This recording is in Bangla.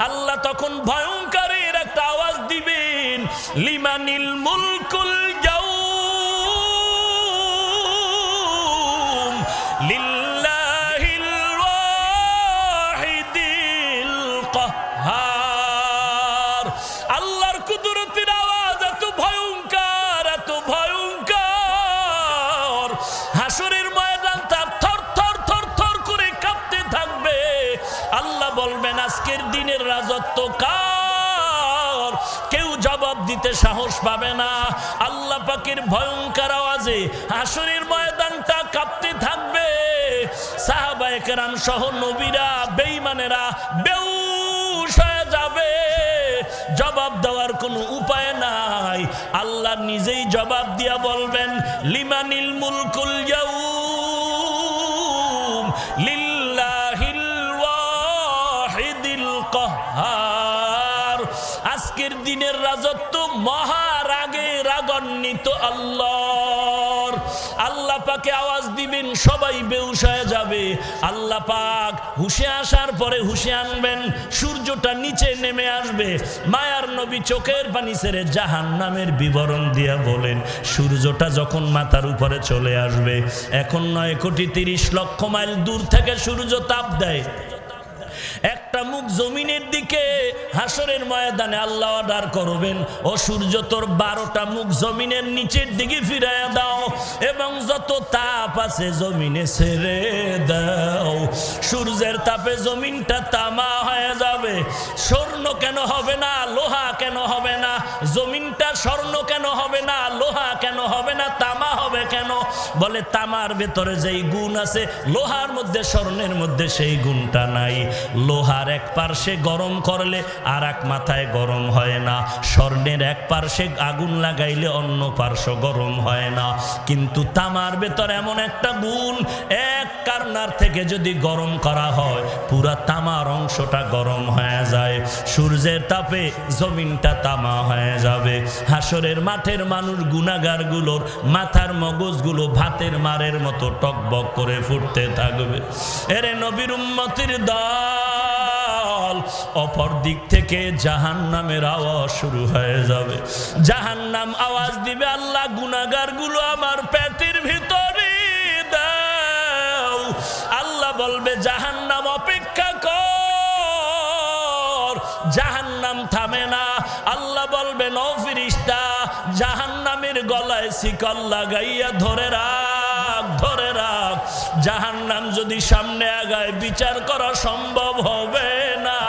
আল্লাহ তখন ভয়ঙ্করের একটা আওয়াজ দিবেন, লিমানিল মুলকুল ইয়াউম লিল্লাহিল ওয়াহিদিল কাহ্হার। আল্লাহর কুদরতের আওয়াজ এত ভয়ঙ্কর, এত ভয়ঙ্কর, হাসরের ময়দানটা থর থর থর থর করে কাঁপতে থাকবে। আল্লাহ বলবেন আজকের দিনের রাজত্ব কার? কেউ জবাব দিতে সাহস পাবে না। আল্লাহ পাকের ভয়ঙ্কর আওয়াজে হাসরের ময়দানটা কাঁপতে থাকবে। সাহাবায়ে কেরাম সহ নবীরা, বেঈমানেরা বেহুশ হয়ে যাবে। জবাব দেওয়ার কোনো উপায় নাই। আল্লাহ নিজেই জবাব দিয়া বলবেন, লিমানিল মুলকুল ইয়াউম লিল্লাহিল ওয়াহিদিল কাহ্হার। আজকের দিনের রাজত্ব মহারাগে রাগান্বিত আল্লাহর। আল্লাহ পাকে আওয়াজ দিবেন, সবাই বেহুশ হয়ে যাবে। আল্লাহ পাক হুশে আসার পরে হুশে আনবেন, সূর্যটা নিচে নেমে আসবে। মায়ার নবী চোখের পানি ছেড়ে জাহান্নামের বিবরণ দিয়া বলেন, সূর্যটা যখন মাথার উপরে চলে আসবে, এখন 9,30,00,000 মাইল দূর থেকে সূর্য তাপ দেয়। একটা মুখ জমিনের দিকে হাসরের ময়দানে আল্লাহ অর্ডার করবেন, ও সূর্য তোর 12টা মুখ জমিনের নিচের দিকে ফিরাইয়া দাও এবং যত তাপ আছে জমিনে ছেড়ে দাও। সূর্যের তাপে জমিনটা তামা হয়ে যাবে। স্বর্ণ কেন হবে না? লোহা কেন হবে না? জমিনটা স্বর্ণ কেন হবে না? লোহা কেন হবে না? তামা হবে কেন? বলে তামার ভেতরে যেই গুণ আছে লোহার মধ্যে, স্বর্ণের মধ্যে সেই গুণটা নাই। লোহার এক পার্শ্বে গরম করলে আর এক মাথায় গরম হয় না। স্বর্ণের এক পার্শ্বে আগুন লাগাইলে অন্য পার্শ্ব গরম হয় না। কিন্তু তামার ভেতর এমন একটা গুণ, এক কারনার থেকে যদি গরম করা হয় পুরা তামার অংশটা গরম হয়ে যায়। সূর্যের তাপে জমিনটা তামা হয়ে যাবে। হাসরের মাঠের মানুষ গুনাহগারগুলোর মাথার মগজগুলো ভাতের মারের মতো টকবক করে ফুটতে থাকবে। এরে নবীর উম্মতির দল, অপর দিক থেকে জাহান্নামের আওয়াজ শুরু হয়ে যাবে। জাহান্নাম আওয়াজ দিবে, আল্লাহ গুনাহগারগুলো আমার পেটের ভিতরে দাও। আল্লাহ বলবে জাহান্নাম অপেক্ষা কর। জাহান্নাম থামে না। আল্লাহ বলবেন ও ফেরেশতা, জাহান্নামের গলায় শিকল লাগাইয়া ধরে রাখ, ধরে রাখ। জাহান্নাম যদি সামনে আগায় বিচার করা সম্ভব হবে না।